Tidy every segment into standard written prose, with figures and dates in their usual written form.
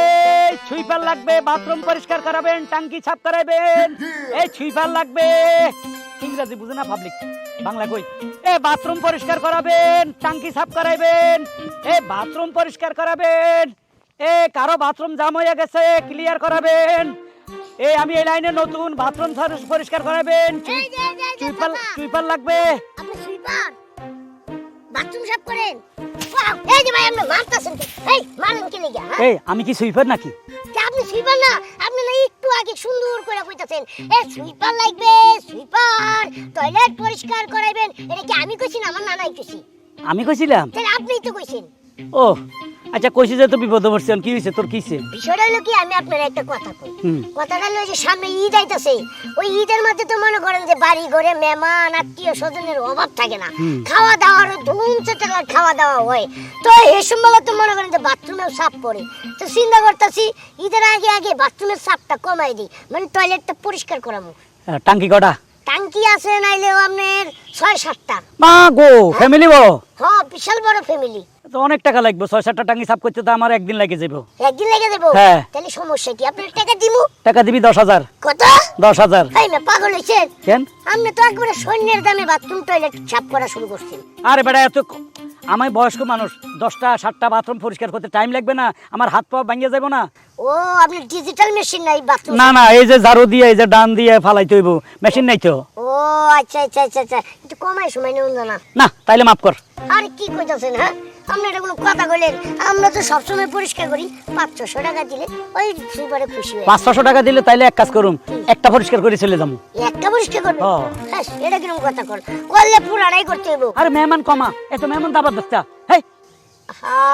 এই সুইপার লাগবে, বাথরুম পরিষ্কার করাবেন, টাঙ্কি সাফ করাবেন। এই সুইপার লাগবে, ইংরেজি বুঝে না পাবলিক, বাংলা কই। এই বাথরুম পরিষ্কার করাবেন, টাঙ্কি সাফ করাবেন, এই বাথরুম পরিষ্কার করাবেন। এ কারো বাথরুম জাম হয়ে গেছে, ক্লিয়ার করাবেন। এই আমি এই লাইনে নতুন, বাথরুম পরিষ্কার করাবেন। সুইপার সুইপার লাগবে। আপনি সুইপার বাথরুম সাফ করেন? ওয়াও, এই যে ভাই আপনি মারতাছেন কি? এই মারেন কি লাগা? এই আমি কি সুইপার নাকি? কে আপনি সুইপার না? আপনি না একটু আগে সুন্দর করে কইতাছেন এ সুইপার লাগবে, সুইপার টয়লেট পরিষ্কার করাইবেন। এটা কি আমি কইছি না আমার নানাই কইছি? আমি কইছিলাম? তাহলে আপনিই তো কইছেন। ও আচ্ছা, কইছি যে তো বিপদে পড়ছি। কি হইছে তোর? কিছে বিষয়টা হলো কি, আমি আপনার একটা কথা কই। কথাটা হলো যে সামনে ঈদ আইতাছে। ওই ঈদের মধ্যে তো মনে করেন যে বাড়ি ঘরে মেহমান আত্মীয় স্বজনের অভাব থাকে না, খাওয়া দাওয়ারও ধুম চেটালার খাওয়া দাওয়া হয়। তো এই সময় তো মনে করেন যে বাথরুমেও সাফ পড়ে। তো চিন্তা করতেছি ঈদের আগে আগে বাথরুমের সাফটা কমাই দিই, মানে টয়লেটটা পরিষ্কার করাবো। টাঙ্কি কটা? টাঙ্কি আছে নাইলেও আপনার 6-7টা। মা গো, ফ্যামিলি বো? হ্যাঁ, বিশাল বড় ফ্যামিলি। তো অনেক টাকা লাগবে, 6-7টা টাঙ্কি সাফ করতে তো আমার একদিন লাগে যাবো। একদিন লেগে দেবো? হ্যাঁ। তাহলে সমস্যা কি? আপনার টাকা দিমু। টাকা দিবি 10,000। কত? 10,000। এই না পাগল হইছেন? কেন? আপনি তো একবারে সৈন্যের দামে বাথরুম টয়লেট সাফ করা শুরু করছেন। আরে বেটা, এত আমি বয়স্ক মানুষ, 10টা-7টা বাথরুম পরিষ্কার করতে টাইম লাগবে না? আমার হাত পা ভাঙিয়ে যাবো না? ও আপনি ডিজিটাল মেশিন নাই বাথরুম? না না, এই যে ঝাড়ু দিয়ে, এই যে ডান দিয়ে ফালাইতে হইব, মেশিন নাই তো। ও আচ্ছা আচ্ছা আচ্ছা আচ্ছা, একটু কমাই সময় নেউন না। না তাইলে মাফ কর। আরে কি কইতাছেন? হ্যাঁ, আপনি এটা কোনো কথা কইলেন? আমরা তো সবসময় পরিষ্কার করি, 500-600 টাকা দিলে ওই সুইপারে খুশি হয়ে। 500-600 টাকা দিলে তাইলে এক কাজ করুম, একটা পরিষ্কার করে চলে যাবো। একটা পরিষ্কার করবে? হ্যাঁ। হ্যাঁ, এটা কিরকম কথা কর? করলে পুরাটাই করতে হইব। আরে মেহমান কমা, এত মেহমান দাবার দস্তা। হেই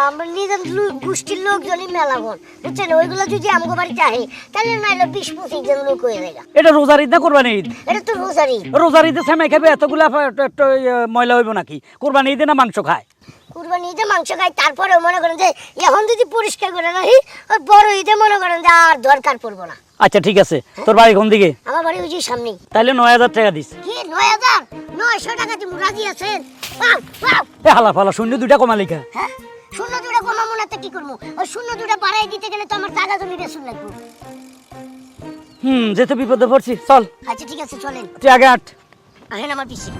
আমরা নিজের গোষ্ঠীর লোকজনই মেলাবন, বুঝছেন? ওইগুলো যদি আমগো বাড়িতে আহে তাহলে নাইলে 20-25 জন লোক হয়ে যায়। এটা রোজার ঈদ না কোরবানি ঈদ? এটা তো রোজারি। রোজার ঈদে সেমাই খাবে, এতগুলা ময়লা হইব নাকি? কোরবানি ঈদে না মাংস খায়? কুরবানি ঈদে মাংস খাই, তারপরে মনে করেন যে এখন যদি পরিষ্কার করে রাখি, ওই বড় ঈদে মনে করেন যে আর দরকার পড়বো না। আচ্ছা ঠিক আছে, তোর বাড়ি কোন দিকে? আমার বাড়ি ওই যে সামনেই। তাইলে 9,000 টাকা দিস। কি 9,000? 900 টাকা দিব, রাজি আছেন? বাহ বাহ। এ হালা ফালা, শূন্য 2টা কমা লেখা। হ্যাঁ, 0-2টা কমাবো না তো কি করবো? ওই 0-2টা বাড়াই দিতে গেলে তো আমার টাকা জমি বেসুন লাগবে। যেতে বিপদে পড়ছি, চল। আচ্ছা ঠিক আছে, চলেন। তুই আগে আট। আহেন আমার পিছে।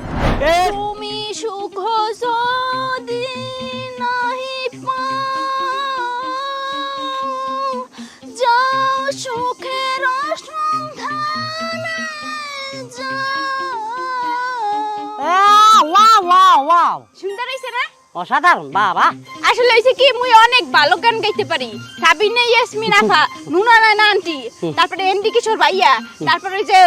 তুমি সুখ যদি নাহি পাও, যাও সুখের সন্ধানে যাও। ওয়াও ওয়াও ওয়াও, সুন্দর হইছে না? অসাধারণ বাবা। আসলে হইছে কি, মুই অনেক ভালো গান গাইতে পারি। সাবিনা ইয়াসমিন আফা, নুনা রায়না আন্টি, তারপরে এমডি কিশোর ভাইয়া, তারপরে ওই যে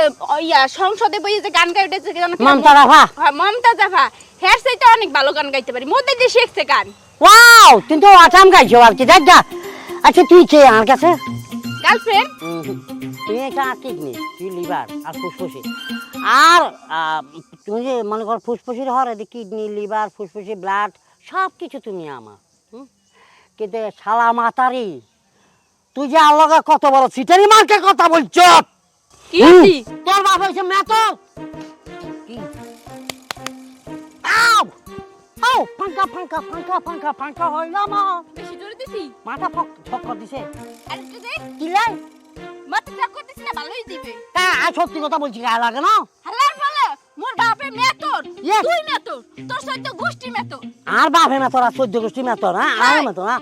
সংসদে বইয়ে যে গান গাই উঠেছে মমতা রাফা। হ্যাঁ, মমতা জাফা। হের চাইতে অনেক ভালো গান গাইতে পারি, মধ্যে দিয়ে শিখছে গান। ওয়াও, তুমি তো আসাম গাইছো আর কি, দেখ যা। আচ্ছা তুই কে আমার কাছে? গার্লফ্রেন্ড? তুমি একটা কিডনি, তুই লিভার আর ফুসফুসি। আর তুমি যে মনে কর ফুসফুসির হর কিডনি, লিভার, ফুসফুসি, ব্লাড সব কিছু তুমি আমার। কিন্তু শালা মাতারি, তুই যে আল্লাহকে কত বড় সিটারি মার্কে কথা বলছ। কি হইছি? তোর বাপ হয়েছে মেতর। কি? আউ আউ, ফাঙ্কা ফাঙ্কা ফাঙ্কা ফাঙ্কা ফাঙ্কা হইলাম। বেশি জোরে দিছি? মাথা ফক্কর দিছে। আরেকটু দে। কি লাই? মাথা চাকর দিছি না, ভালোই দিবে। তা আর সত্যি কথা বলছি, গায়ে লাগে না? হালার ফলে মোর বাপে মেতর, Yes. তুই মেতর, তোর সৈদ্য গোষ্ঠী মেতর। আর বাপে মেতর আর 14 গোষ্ঠী মেতর, হ্যাঁ? আর মেতর, হ্যাঁ?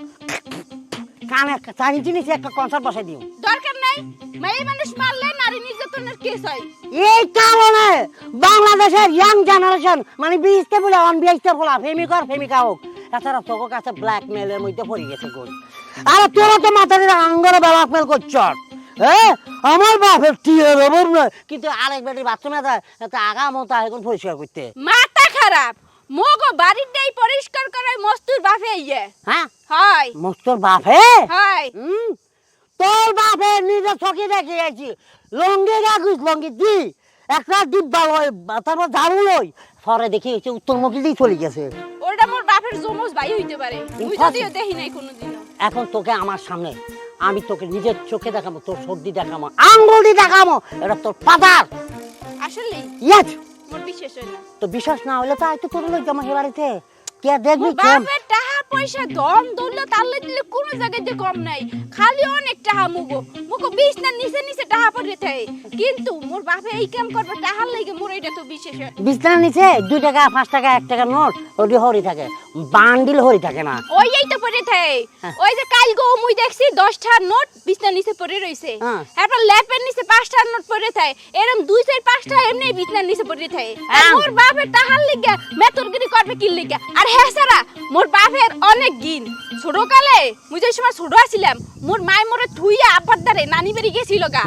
কানে চারি জিনিস একটা কনসার্ট বসাই দিও। দরকার নাই, মেয়ে মানুষ মারলে নারী নির্যাতনের কেস হয়। এই কারণে বাংলাদেশের ইয়াং জেনারেশন মানে 20 তে বলে 20 তে বলা প্রেমিক আর প্রেমিকা হোক, এছাড়া তোর কাছে ব্ল্যাকমেলের মধ্যে পড়ে গেছে গোল। আরে তোরা তো মাথার আঙ্গরে ব্ল্যাকমেল করছ, হ্যাঁ? আমার বাপের টিয়ের ওপর নয়, কিন্তু আরেক বেটি বাথরুমে যায় আগা মতো এখন পরিষ্কার করতে। মাথা খারাপ, মোগো বাড়ির দেই পরিষ্কার করায় মস্তুর বাপে ইয়ে। হ্যাঁ, হয় মস্তর বাপে। হয়। তোর বাপে নিজে চকি দেখে গেছি, লঙ্গি রাখিস, লঙ্গি দি একটা ডিব্বা লয়, তারপর ঝাড়ু লই, পরে দেখি উত্তরমুখী দিয়ে চলে গেছে। ওটা মোর বাপের জমজ ভাই হইতে পারে, মুই যদিও দেখি নাই কোনোদিনও। এখন তোকে আমার সামনে আমি তোকে নিজের চোখে দেখাবো, তোর সর্দি দেখাবো, আঙ্গুল দিয়ে দেখাবো, এটা তোর পাদার। আসলে ইয়েস, মোর বিশ্বাস হয় না। তো বিশ্বাস না হলে তো আইতো তোর লই আমার বাড়িতে কে দেখবি? মোর বাপের টাহা পয়সা দম দৌলত তাল্লে দিলে কোনো জায়গায় যে কম নাই, খালি অনেক টাকা মুগো মুগো বিছনার নিচে নিচে টাকা পড়ে থাকে, কিন্তু মোর বাপে এই কাম করবে টাকার লাগে মোর এটা তো বিশেষ। বিছনার নিচে 2 টাকা 5 টাকা 1 টাকা নোট ওটি হরি থাকে, বান্ডিল হরি থাকে না। ওই এই তো পড়ে থাকে, ওই যে কাল গো মুই দেখছি 10 টাকার নোট বিছনার নিচে পড়ে রইছে, তারপর ল্যাপের নিচে 5 টাকার নোট পড়ে থাকে, এরকম 2 4 5 টাকা এমনি বিছনার নিচে পড়ে থাকে। আর মোর বাপে টাকার লাগা মেতরগিরি করবে কি লাগা? আর হ্যাঁ সারা মোর বাপের অনেক গিন। ছোটকালে মুই যে সময় ছোট আছিলাম, মোর মায় মোরে থুইয়া আব্বার দ্বারে নানি বাড়ি গেছিল গা,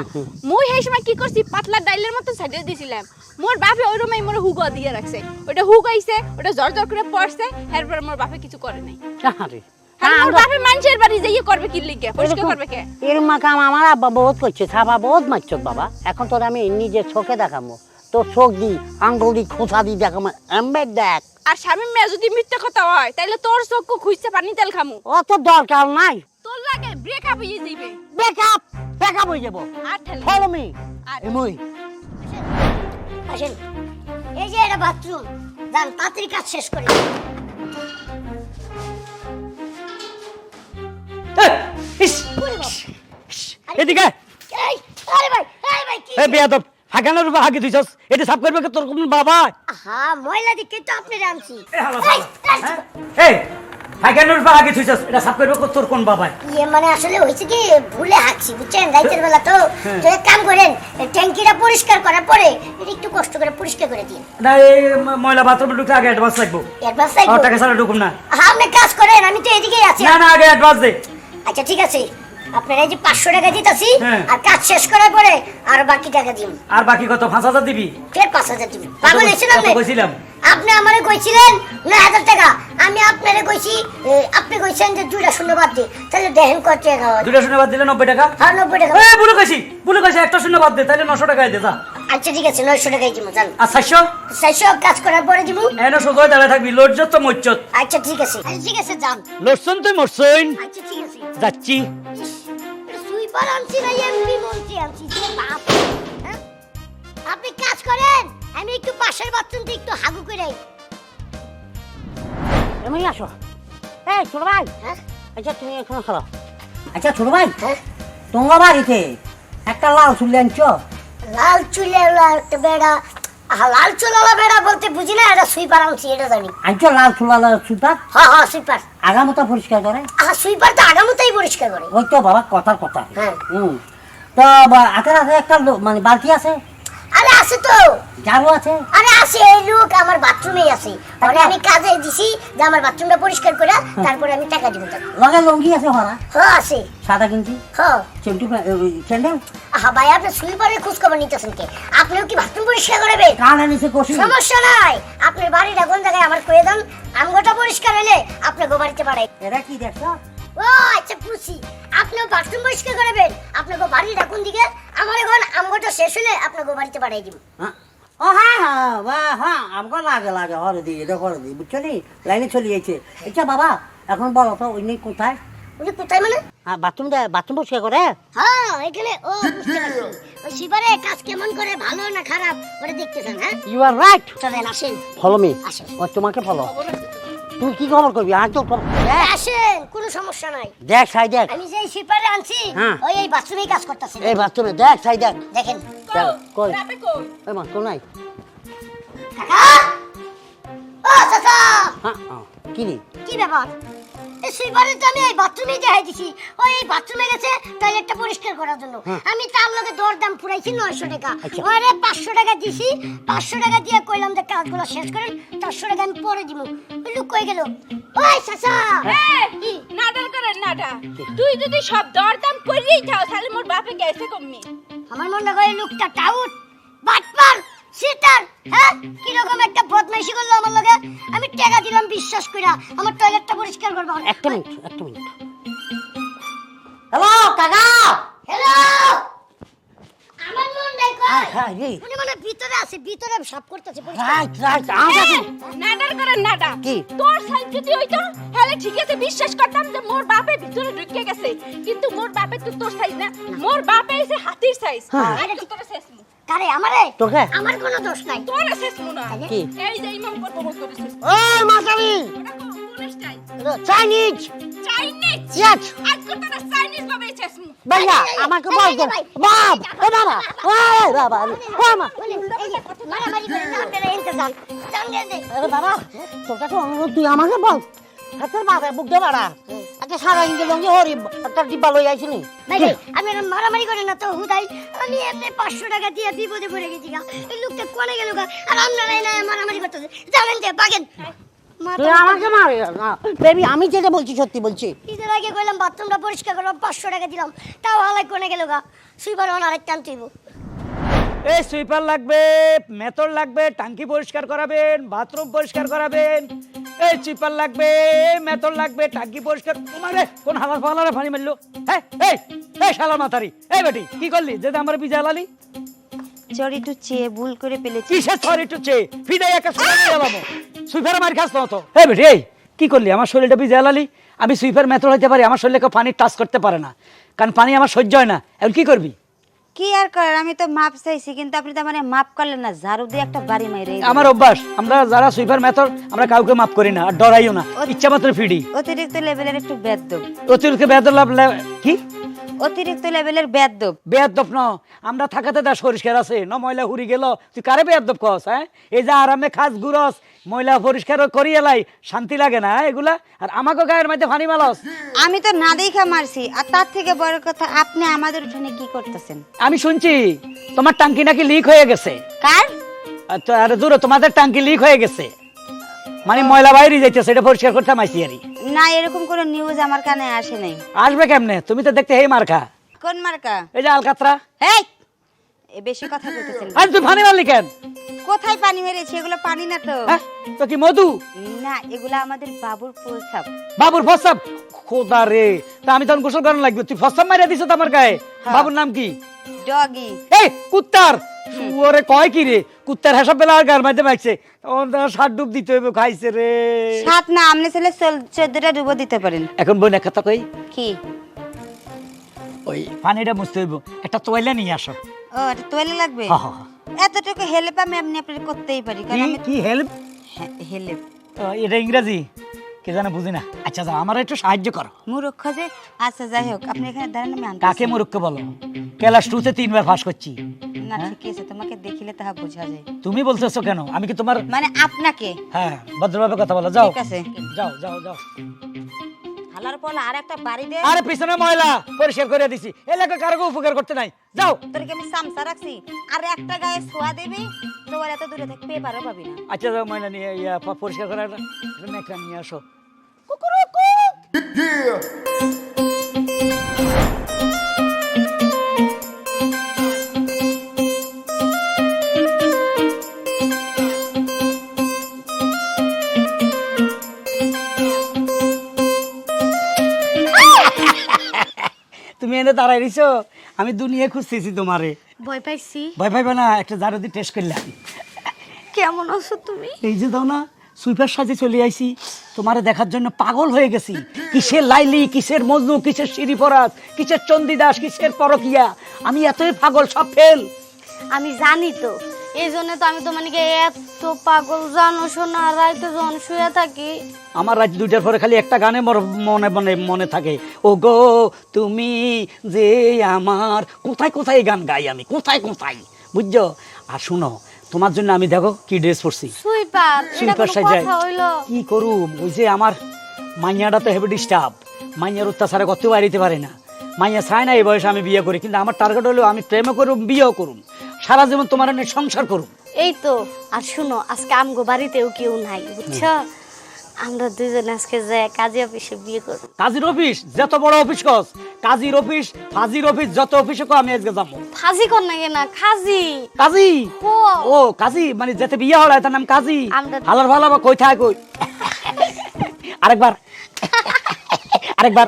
মুই সেই সময় কি করছি পাতলা ডাইলের মতো সাইডে দিছিলাম, মোর বাপে ওই রুমে মোরে হুগো দিয়ে রাখছে, ওটা হুগাইছে, ওটা জর জর করে পড়ছে, এরপর মোর বাপে কিছু করে নাই। আরে আর মোর বাপে মানুষের বাড়ি যাইয়ে করবে কি লাগা? পরিষ্কার করবে কে? এরকম কাম আমার আব্বা বহুত করছে, ছাপা বহুত মারছ বাবা। এখন তোর আমি নিজের চোখে দেখাবো, তোর চোখ দি আঙ্গুল দি খোঁচা দি দেখাবো, এমবে দেখ। আর স্বামী মেয়ে যদি মিথ্যা কথা হয় তাহলে তোর চোখকে খুঁজতে পানি তেল খামু। অত দরকার নাই, তোর লাগে ব্রেকআপ হয়ে যাবে। ব্রেকআপ হয়ে যাবো। আর ঠেলে ফলো মি আর এমই। আসেন, এই যে এটা বাথরুম, যান তাড়াতাড়ি কাজ শেষ করে। ইস, এদিকে এই, আরে ভাই, এই ভাই কি? এ বেয়াদব, হাগানোর উপর হাগি দিছস, এটা সাফ করবে তোর কোন বাবা? হ্যাঁ, ময়লা দিকে তো আপনি রামছি। এই হাগানোর উপর হাগি দিছস, এটা সাফ করবে তোর কোন বাবা? ইয়ে মানে আসলে হয়েছে কি, ভুলে হাঁকছি বুঝছেন, রাতের বেলা তো। তো এক কাম করেন, ট্যাঙ্কিটা পরিষ্কার করার পরে এটা একটু কষ্ট করে পরিষ্কার করে দিন। না এই ময়লা বাথরুমে ঢুকতে আগে অ্যাডভান্স লাগবো। অ্যাডভান্স আর লাগবে? টাকা ছাড়া ঢুকুম না। হ্যাঁ, আপনি কাজ করেন, আমি তো এদিকেই আছি। না না, আগে অ্যাডভান্স দে। আচ্ছা ঠিক আছে, আপনার এই যে 500 টাকা দিতেছি, হ্যাঁ। আর কাজ শেষ করার পরে আর বাকি টাকা দিন। আর বাকি কত? 5,000 দিবি? ফের 5000 দিন। পাগল হয়েছেন কত আপনি? কইছিলাম? আপনি আমারে কইছিলেন 9000 টাকা, আমি আপনারে কইছি, আপনি কইছেন যে 2টা শূন্য বাদ দে, তাহলে দেখেন কত টাকা হয়। 2টা শূন্য বাদ দিলে 90 টাকা। হ্যাঁ, 90 টাকা। এ ভুলে কইছি একটা শূন্য বাদ দে, তাহলে 900 টাকায় দে যা। আচ্ছা ঠিক আছে, 900 টাকাই দিব, জান। আর 400 600 কাজ করার পরে দিব। এনে সোজা দাঁড়ায় থাকবি, লজ্জত তো মজ্জত। আচ্ছা ঠিক আছে, আচ্ছা ঠিক আছে, যান। লড়ছন তুই মরছইন, আচ্ছা ঠিক আছে। যাচ্ছি। সুইপার আনছি না এমপি মন্ত্রী আনছি, যে বাপ। হ্যাঁ? আপনি কাজ করেন, আমি একটু পাশের বাথরুমতে একটু হাগু করে আই। এমই আসো। এই ছোট ভাই, হ্যাঁ? আচ্ছা তুমি এখানে খাও। আচ্ছা ছোট ভাই, হ্যাঁ? তোমার বাড়িতে একটা লাল চুল আনছো? লাল চুলের একটা বেড়া, লাল চুলালা বেড়া বলতে বুঝি না, এটা সুইপার আনছি, এটা জানি। আনছো লাল চুল সুপার? হ্যাঁ হ্যাঁ, সুইপার। আগামতা পরিষ্কার করে? সুইপার তো আগামতেই পরিষ্কার করে। ওই তো বাবা কথার কথা। হ্যাঁ। তো হাতের হাতে একটা মানে বালতি আছে, আরে আছে তো, ঝাড়ু আছে। আরে আছে, এই লোক আমার বাথরুমেই আছে। মানে আমি কাজে দিছি যে আমার বাথরুমটা পরিষ্কার করে তারপরে আমি টাকা দিব তাকে। লগে লঙ্গি আছে ভরা? হ্যাঁ আছে। সাদা কিনছি হ্যাঁ। চেমটি স্যান্ডেল? হ্যাঁ ভাই, আপনি সুইপারের খোঁজ খবর নিতেছেন কে? আপনিও কি বাথরুম পরিষ্কার করবেন? কানে নিচে কষি। সমস্যা নাই, আপনার বাড়িটা কোন জায়গায় আমার কয়ে দেন, আমগোটা পরিষ্কার হলে আপনাকে বাড়িতে পাঠাই। এরা কি দেখছো? ও আচ্ছা, বুঝছি, আপনিও বাথরুম পরিষ্কার করবেন, আপনাকে বাড়িটা কোন দিকে আমার এখন আমগোটা শেষ হলে আপনাকে বাড়িতে পাঠাই দিব। হ্যাঁ? ও হ্যাঁ হ্যাঁ হ্যাঁ, আমাকে লাগে হরে দিই, এটা করে দিই, বুঝছো নি? লাইনে চলে গেছে। আচ্ছা বাবা, এখন বলো তো উনি কোথায়? উনি কোথায় মানে? হ্যাঁ, বাথরুম পরিষ্কার করে? হ্যাঁ এখানে। ও বুঝতে পারছি, ওই সুইপারের কাজ কেমন করে, ভালো না খারাপ ওটা দেখতেছেন। হ্যাঁ ইউ আর রাইট। চলেন আসেন। Follow me. আসেন। ও তোমাকে ফলো। তুমি কি খবর করবি? আর তো আসেন, কোনো সমস্যা নাই। দেখ সাই দেখ। আমি যে সুইপারে আনছি, হ্যাঁ। ওই এই বাথরুমেই কাজ করতেছি। এই বাথরুমে দেখ সাই দেখ। দেখেন। দেখ, কই? রাতে কই? এই মা কোন নাই? কাকা, ও কাকা, হ্যাঁ কি রে? কি ব্যাপার? এই সুইপারে তো আমি এই বাথরুমেই দেখাই দিছি, ওই এই বাথরুমে গেছে টয়লেটটা পরিষ্কার করার জন্য। আমি তার লগে দরদাম ফুরাইছি 900 টাকা। আচ্ছা। ওরে 500 টাকা দিছি, 500 টাকা দিয়ে কইলাম যে কাজগুলো শেষ করেন, 400 টাকা আমি পরে দিব। ওই লোক কই গেল? ওই চাচা, এই নাডাল করে নাডা, তুই যদি সব দরদাম করেই যাও তাহলে মোর বাপে গেছে কমমি। আমার মনে হয় লোকটা টাউট, বাটপার, সিটার। হ্যাঁ, কিরকম একটা বদমাইশি করলো আমার লগে। আমি টাকা দিলাম বিশ্বাস কইরা আমার টয়লেটটা পরিষ্কার করবো। একটা মিনিট। হ্যালো কাকা। হ্যালো, আমার মন নাই কই? হ্যাঁ রে। উনি মানে ভিতরে আছে, ভিতরে সাফ করতেছে পরিষ্কার। রাইট রাইট, আমার নাডাল করে নাডা, কি? তোর সাইড যদি হইতো তাহলে ঠিক আছে বিশ্বাস করতাম যে মোর বাপে ভিতরে ঢুকে গেছে, কিন্তু মোর বাপে তো তোর সাইজ না, মোর বাপে এসে হাতির সাইজ। এটা তো তোর শেষ মু। কারে আমারে? তোকে? আমার কোনো দোষ নাই। তোর শেষ মু না। কি? এই যে ইমাম করতে বল করিস। ওই মাতারি, ওটা কোন কোন স্টাইল? Chinese Chinese. ইয়েস আজকে তোরা চাইনিজ ভাবে চেসমু। ভাইয়া আমাকে বল দে বাপ ও বাবা ওই বাবা ও মা মারামারি করে না আপনারা ইন্তজাম জানেন দে আরে বাবা তোটা তো অনুরোধ তুই আমাকে বল হাতের বাবা বুক দে বাড়া আচ্ছা সারা ইঞ্জিন লঙ্গি হরি একটা ডিব্বা লই আইছিনি ভাই আমি আর মারামারি করে না তো হুদাই আমি এতে 500 টাকা দিয়ে বিপদে পড়ে গেছি গা এই লোকটা কোনে গেল গা আর আপনারা এই না মারামারি করতেছে জানেন দে বাগেন তুই আমাকে মারে না বেবি আমি যেটা বলছি সত্যি বলছি ঈদের আগে কইলাম বাথরুমটা পরিষ্কার করো 500 টাকা দিলাম তাও হালাই কোনে গেল গা সুইপার ওনার আরেকটা আনতেইব এই সুইপার লাগবে, মেথর লাগবে, টাঙ্কি পরিষ্কার করাবেন, বাথরুম পরিষ্কার করাবেন। এই সুইপার লাগবে, মেথর লাগবে, টাঙ্কি পরিষ্কার। তোমারে কোন হালার ফালারে পানি মারলো? হ্যাঁ এই শালার মাথারি। এই বেটি কি করলি যে আমার বিজালালি? সরি টু চেয়ে ভুল করে ফেলেছি। কিসের সরি টু চে? ফিডাই একটা সরি গেলাম। সুইপার মার খাস না তো। এই বেটি এই কি করলি? আমার শরীরটা বিজালালি। আমি সুইপার মেথর হইতে পারি, আমার শরীরে কেউ পানি টাচ করতে পারে না, কারণ পানি আমার সহ্য হয় না। এখন কি করবি? কি আর করার, আমি তো মাপ চাইছি কিন্তু আপনি তো মানে মাপ করলেন না, ঝাড়ু দিয়ে একটা বাড়ি মাইরে। আমার অভ্যাস, আমরা যারা সুইপার মেথর আমরা কাউকে মাফ করি না আর ডরাইও না, ইচ্ছা মতো ফিডি। অতিরিক্ত লেভেলের একটু বেয়াদব। অতিরিক্ত বেয়াদব কি? অতিরিক্ত লেভেলের বেয়াদব। বেয়াদব ন, আমরা থাকাতে দা পরিষ্কার আছে ন, ময়লা হুড়ি গেল তুই কারে বেয়াদব কস? হ্যাঁ এই যে আরামে খাস গুরস ময়লা পরিষ্কার করি এলাই শান্তি লাগে না এগুলা, আর আমাকে গায়ের মধ্যে পানি মালস। আমি তো না দেখা মারছি, আর তার থেকে বড় কথা আপনি আমাদের উঠানে কি করতেছেন? আমি শুনছি তোমার টাঙ্কি নাকি লিক হয়ে গেছে। কার? আচ্ছা আরে দূর, তোমাদের টাঙ্কি লিক হয়ে গেছে মানে ময়লা বাইরে যাইতেছে, এটা পরিষ্কার করতে মাইছি আরি। না এরকম কোনো নিউজ আমার কানে আসে নাই। আসবে কেমনে? তুমি তো দেখতে হেই মার্কা। কোন মার্কা? এই যে আলকাতরা। এই বেশি কথা বলতেছেন। আর তুই পানি মারলি কেন? কোথায় পানি মেরেছি? এগুলো পানি না তো। হ্যাঁ তো কি মধু? না এগুলা আমাদের বাবুর প্রস্তাব। বাবুর ফসাব? খোদা রে, তা আমি তখন গোসল করানো লাগবে, তুই ফসাব মারিয়া দিছ তো আমার গায়ে। বাবুর নাম কি? ডগি। এই কুত্তার ওরে কয় কি রে? কুত্তার হিসাব পেলে আর গার মাঝে মাইছে, তখন তো 7 ডুব দিতে হইবে। খাইছে রে 7 না, আপনি ছেলে 14টা ডুবো দিতে পারেন। এখন বই না কথা কই, কি? ওই পানিটা মুছতে হইব, একটা তোয়ালে নিয়ে আসো। ও এটা তোয়ালে লাগবে? হ্যাঁ হ্যাঁ। এতটুকু হেল্প আমি আপনি করতেই পারি, কারণ আমি কি হেল্প? হেল্প এটা ইংরেজি কে জানে, বুঝি না। আচ্ছা যাও, আমার একটু সাহায্য করো। মূর্খ যে। আচ্ছা যাই হোক, আপনি এখানে দাঁড়ান, আমি আনতেছি। কাকে মূর্খ বলো? ক্লাস 2 তে 3 বার পাস করছি। না ঠিক আছে, তোমাকে দেখিলে তাহা বোঝা যায়। তুমি বলতেছো কেন? আমি কি তোমার? মানে আপনাকে। হ্যাঁ ভদ্রভাবে কথা বলো। যাও ঠিক আছে যাও যাও যাও। হালার পর আর একটা বাড়ি দে। আরে পিছনে ময়লা পরিষ্কার করে দিছি, এলাকা কারো উপকার করতে নাই। যাও। তোর কি আমি সামসা রাখছি? আর একটা গায়ে ছোঁয়া দেবি তো আর এত দূরে থেকে পেপারও পাবি না। আচ্ছা যাও, ময়লা নিয়ে পরিষ্কার করে একটা নিয়ে আসো। তুমি এনে দাঁড়াই রইছো, আমি দুনিয়া খুঁজতেছি তোমারে। ভয় পাইছি। ভয় পাইবে না, একটা জারু দিয়ে টেস্ট করলাম। কেমন আছো তুমি? এই যে দাও না, সুইপার সাজে চলে আইছি তোমারে দেখার জন্য, পাগল হয়ে গেছি। কিসের লাইলি, কিসের মজনু, কিসের শিরিফরাজ, কিসের চন্দিদাস, কিসের পরকিয়া, আমি এতই পাগল, সব ফেল। আমি জানি তো, এই জন্য তো আমি তোমাকে এত পাগল জানো শোনা, রাইতে যখন শুয়ে থাকি আমার রাত 2টার পরে খালি একটা গানে মনে মনে মনে থাকে, ও গো তুমি যে আমার। কোথায় কোথায় এই গান গাই আমি, কোথায় কোথায়, বুঝছো? আর শুনো, তোমার জন্য আমি দেখো কি ড্রেস পরছি। সুইপার, এটা সুইপার কোনো সাজাই কথা হইলো? কি করুম, ওই যে আমার মাইয়াটা তো হেভি ডিস্টার্ব, মাইয়ার অত্যাচারে করতে বাড়িতে পারে না। মাইয়া চায় না এই বয়সে আমি বিয়ে করি, কিন্তু আমার টার্গেট হলো আমি প্রেমও করুম, বিয়েও করুম, সারা জীবন তোমার নিয়ে সংসার করুম। এই তো। আর শুনো, আজকে আমগো বাড়িতেও কেউ নাই, বুঝছো? আমরা দুজন আজকে যাই কাজী অফিসে বিয়ে করব। কাজীর অফিস? যত বড় অফিস কস, কাজীর অফিস, ফাজির অফিস, যত অফিসে কো আমি আজকে যাবো। ফাজি কর না কেনা, খাজি। কাজী? ও ও কাজী মানে যেতে বিয়ে হল তার নাম কাজী। আমরা- হালার ভালা বা কই থাক কই। আরেকবার আরেকবার।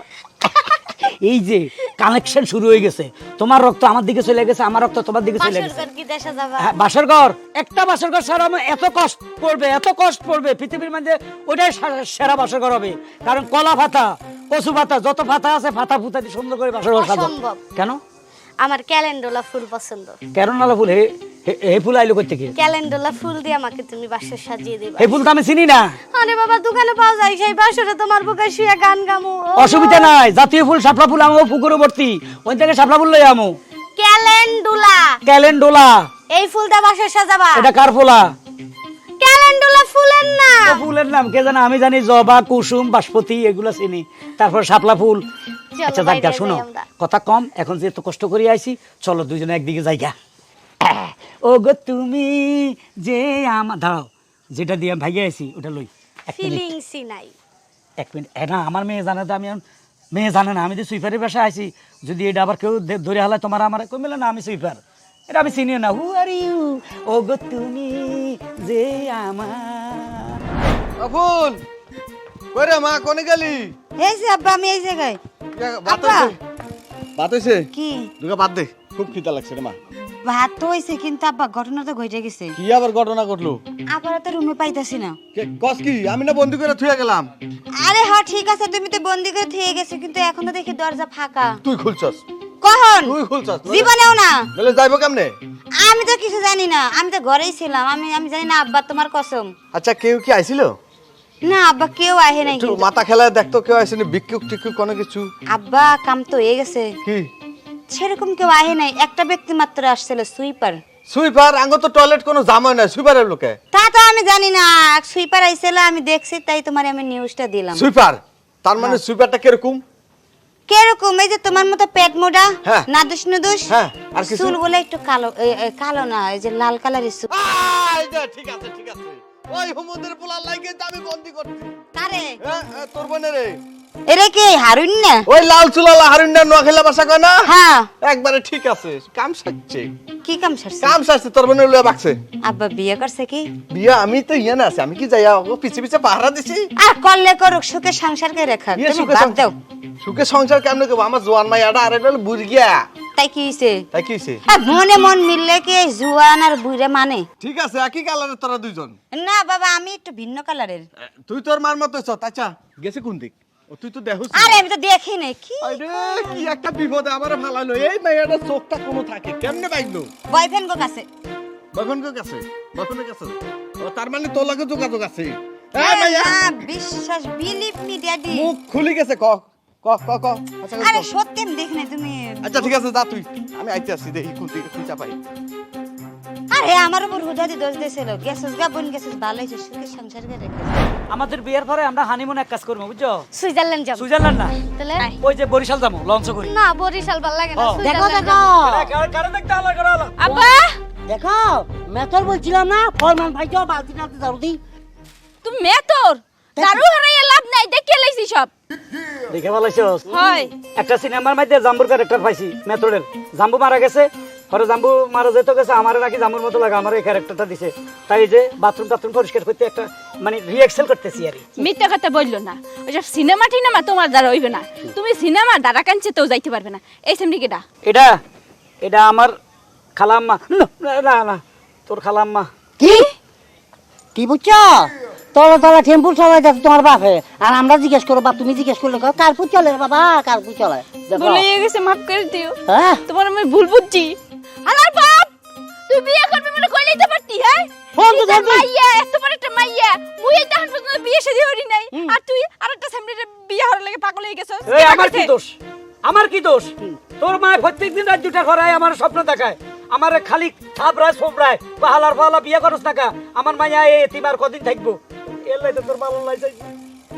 এই যে কানেকশন শুরু হয়ে গেছে, তোমার রক্ত আমার দিকে চলে গেছে, আমার রক্ত তোমার দিকে চলে বাসর গেছে। ঘর কি দেশে যাবা? হ্যাঁ, বাসর ঘর, একটা বাসর ঘর সারা আমার এত কষ্ট পড়বে, এত কষ্ট পড়বে পৃথিবীর মধ্যে, ওটাই সেরা বাসর ঘর হবে। কারণ কলা ভাতা, কচু ভাতা, যত ভাতা আছে ভাতা ফুতা দিয়ে সুন্দর করে বাসর ঘর সাজাবো। অসম্ভব। কেন? আমার ক্যালেন্ডোলা ফুল পছন্দ। কেন নালা ফুল? এই ফুল আইলো কই থেকে? ক্যালেন্ডুলা ফুল দিয়ে আমাকে তুমি বাসর সাজিয়ে দিবা। এই ফুল তো আমি চিনি না। আরে বাবা দোকানে পাওয়া যায়, সেই বাসরে তোমার বুকে শুয়ে গান গামু। অসুবিধা নাই, জাতীয় ফুল শাপলা ফুল আমো পুকুরে ভর্তি, ওই থেকে শাপলা ফুল লই আমো। ক্যালেন্ডুলা, ক্যালেন্ডুলা এই ফুল দিয়ে বাসর সাজাবা। এটা কার ফুলা? ক্যালেন্ডুলা ফুলের নাম। তো ফুলের নাম কে জানে? আমি জানি জবা, কুসুম, বাসপতি এগুলা চিনি, তারপর শাপলা ফুল। চলো আচ্ছা বাইরে যাক যাই শুনো, আমরা। কথা কম, এখন যেহেতু কষ্ট করে আইছি, চলো দুজনে একদিকে যাইগা। ও গো তুমি যে আমার, দাঁড়াও, যেটা দিয়ে ভাইয়া আইছি ওটা লই। এক মিনিট, ফিলিংসই নাই। এক মিনিট। না আমার মেয়ে জানে তো, আমি মেয়ে জানে না আমি যে সুইপারের বাসায় আইছি, যদি এটা আবার কেউ ধরে হালায় তোমার আমার কই মেলে না আমি সুইপার, এটা আমি চিনিও না। হু আর ইউ, ও গো তুমি যে আমার। আফুল কই রে মা, কোনে গেলি? এই যে আব্বা, আমি এই জায়গায়। ভাত আপা। হইছে? ভাত হইছে? কি দুগা বাদ দে, খুব খিদা লাগছে রে মা। ভাত তো হয়েছে, কিন্তু আব্বা ঘটনা তো ঘটে গেছে। কি আবার ঘটনা ঘটলো? আবার তো রুমে পাইতাছি না। কস কি? আমি না বন্দি করে থুয়ে গেলাম। আরে হ্যাঁ ঠিক আছে, তুমি তো বন্দি করে থিয়ে গেছো, কিন্তু এখন তো দেখি দরজা ফাঁকা। তুই খুলছস? কখন? তুই খুলছস? জীবনেও না। বলে যাইবো কেমনে? আমি তো কিছু জানি না, আমি তো ঘরেই ছিলাম। আমি জানি না আব্বা, তোমার কসম। আচ্ছা কেউ কি আইছিল? না আব্বা, কেউ আহে নাই একটু কিন্তু। মাথা খেলায় দেখতো কেউ আইসেনি, বিক্ষুক টিক্ষুক কোনো কিছু? আব্বা কাম তো হয়ে গেছে, কি সেরকম কেউ আহে নাই। একটা ব্যক্তি মাত্র আসছিল, সুইপার। সুইপার? আঙ্গ তো টয়লেট কোনো জামাই নাই, সুইপারের লোকে। তা তো আমি জানি না, সুইপার আইছিল, আমি দেখছি, তাই তোমার আমি নিউজটা দিলাম। সুইপার? তার মানে সুইপারটা কিরকম? কিরকম? এই যে তোমার মতো পেট মোটা, হ্যাঁ। নাদুস নুদুস, হ্যাঁ, আর কিছু? চুলগুলো একটু কালো, কালো না, এই যে লাল কালারের চুল। এই যে, ঠিক আছে ঠিক আছে, ওই হুমুদের পোলার লাগে তো আমি বন্দি করছি। কারে? তোর বোনের রে, এরে কি হারুন না? ওই লাল চুলালা হারুন্ডা নোয়াখালী ভাষা কয় না? হ্যাঁ। একবারে ঠিক আছে, কাম সারছে। কি কাম সারছে? কাম সারছে, তোর বোনের লইয়া বাকছে। আব্বা বিয়ে করছে কি? বিয়া আমি তো ইয়ে না আছে, আমি কি যাইয়া ও পিছে পিছে পাহারা দিছি। আর করলে করুক, সুখে সংসারকে রেখা, ইয়ে তুমি সুখে বাদ দাও। সুখে সংসার কেমনে করবো? আমার জোয়ান মাইয়াটা আর এটা বুড়ি গিয়া, তাই কি হইছে? তাই কি হইছে? মনে মন মিললে কি এই জুয়ান আর বুইরা মানে? ঠিক আছে, একই কালারের তোরা দুইজন। না বাবা, আমি একটু ভিন্ন কালারের। তুই তোর মার মতো হইছ। আচ্ছা গেছে কোন দিক? ও তুই তো দেখছিস। আরে আমি তো দেখি নাই। কি আরে কি একটা বিপদে আমারে ফালাইলো। এই মাইয়াটার চোখটা কোনো থাকে কেমনে বাইলো? বয়ফ্রেন্ড গো কাছে। বয়ফ্রেন্ডের কাছে? বয়ফ্রেন্ডের কাছে? ও তার মানে তোর লাগে যোগাযোগ আছে? এই মাইয়া না, বিশ্বাস, বিলিভ মি ড্যাডি। মুখ খুলে গেছে। ক ক ক ক আচ্ছা আরে ক। সত্যি আমি দেখি নাই তুমি। আচ্ছা ঠিক আছে, যা তুই, আমি আইতে আসছি, দেখি কোন দিকে খুঁজা পাই। আরে আমার উপর হুদাদি দোষ দিয়েছিল। গেছিস গা বোন, গেছিস, ভালো হয়েছে, সুখে সংসারকে রেখে। আমাদের বিয়ের পরে আমরা হানিমুন এক কাজ করবো, বুঝছো? সুইজারল্যান্ড যাব। সুইজারল্যান্ড না, তাহলে ওই যে বরিশাল যাবো, লঞ্চ করি। না, বরিশাল ভাল লাগে না, ও, দেখো সুইজারল্যান্ড দেখো যাবো। কারণ দেখতে আলাদা করে আলাদা। আব্বা দেখো, মেথর বলছিলাম না, ফরমান ভাইকে বালতি টালতি দাও দি। তুমি মেতর দারু হারাইয়া লাভ নাই, দেখে লাইছি সব। দেখে ভালাইছস? হয় একটা সিনেমার মধ্যে জাম্বুর ক্যারেক্টার পাইছি, মেথডের। জাম্বু মারা গেছে, পরে জাম্বু মারা যেতে গেছে, আমার নাকি জাম্বুর মতো লাগে, আমার এই ক্যারেক্টারটা দিছে। তাই যে বাথরুম টাথরুম পরিষ্কার করতে একটা মানে রিঅ্যাকশন করতেছি আর কি। মিথ্যা কথা বললো না, ওই যে সিনেমা টিনেমা তোমার দ্বারা হইবে না। তুমি সিনেমা দ্বারা কাঞ্চে তো যাইতে পারবে না। এই সেমনি কেডা? এটা এটা আমার খালাম্মা। না না না, তোর খালাম্মা। কি কি বুঝছো? তলা তলা টেম্পু চালাই দেখো তোমার বাপে, আর আমরা জিজ্ঞেস করবো, বা তুমি জিজ্ঞেস করলে কারপুর চলে রে বাবা, কারপুর চলে। দেখো ভুলে গেছে, মাফ করে দিও। হ্যাঁ, তোমার আমি ভুল বুঝছি। আমার বাপ তুই বিয়ে করবি বলে কই লইতে পারতি? হ্যাঁ ফোন তো নিজের ধরবি। মাইয়া, এত বড় একটা মাইয়া, মুই এই তখন পর্যন্ত বিয়ে শাদী হরি নাই, আর তুই আরেকটা সামনে বিয়ে হওয়ার লাগে পাগল হয়ে গেছস। এই আমার কি দোষ? আমার কি দোষ? তোর মা প্রত্যেকদিন রাত 2টা ঘরে আমার স্বপ্ন দেখায়, আমার খালি থাপড়ায় সোপড়ায়, পাহালার পাহালা বিয়ে করস না কা? আমার মাইয়া এতিমার কদিন থাকবো? এলাই তো তোর ভালো লাগছে।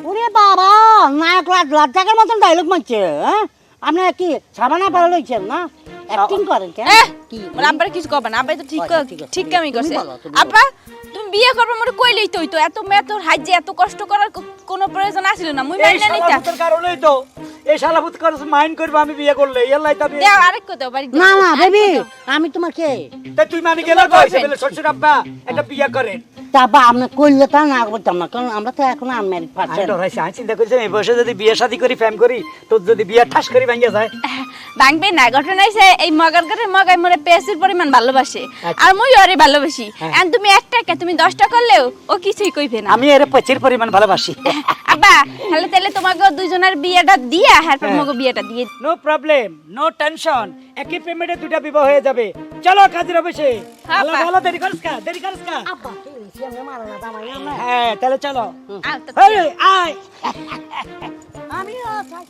ওরে বাবা, নায়ক লাজ্জাকের মতন ডায়লগ মারছে। হ্যাঁ, আপনি কি সাবানা পালা লইছেন না, অ্যাক্টিং করেন কেন? কি মোর আব্বার কিছু কবে না, আব্বাই তো ঠিক আচ্ছা, ঠিক আছে। ঠিক কামই তুমি করছে। বলো, তুমি আব্বা তুমি বিয়ে করবে মোরে কইলেই তো হইতো, এত মেতর হাইজে এত কষ্ট করার কোনো প্রয়োজন আছিল না, মুই এই মাইনা নিতা। শালাভূতের কারণেই তো, এই শালাভূত করে মাইন্ড করবে আমি বিয়ে করলে। এলাই তো দেও আরেক কথা বাড়ি না না বেবি, আমি তোমাকে তুই মানে গেলে তো এসে বলে শ্বশুর আব্বা একটা বিয়ে করেন। তারপর আপনি করলে তা না করতাম না, কারণ আমরা তো এখন আনম্যারিড আমি পারছেন। ডরাইছি, আমি চিন্তা করছি এই বয়সে যদি বিয়ে শাদী করি, ফ্যাম করি, তোর যদি বিয়ে ঠাস করি ভেঙে যায়। ভাঙবে না। ঘটনা হইছে এই মগার ঘরে মগাই মরে পেঁয়াজের পরিমাণ ভালোবাসে, আর মই ওরে ভালোবাসি। আর তুমি 1 টাকা তুমি 10 টাকা করলেও ও কিছুই কইবে না। আমি এর প্রচুর পরিমাণ ভালোবাসি। আব্বা তাহলে তোমাকে দুইজনের বিয়েটা দিয়া এরপর মগো বিয়েটা দিয়ে। নো প্রবলেম, নো টেনশন, একই পেমেন্টে দুটা বিবাহ হয়ে যাবে। চলো কাজের অফিসে। হ্যাঁ, ভালো ভালো, দেরি করিস কা, দেরি করিস কা। আব্বা তুই সিয়ামে মারা না দামাই আমরা হ্যাঁ তাহলে চলো। আও তো। এই আয়। আমিও চাই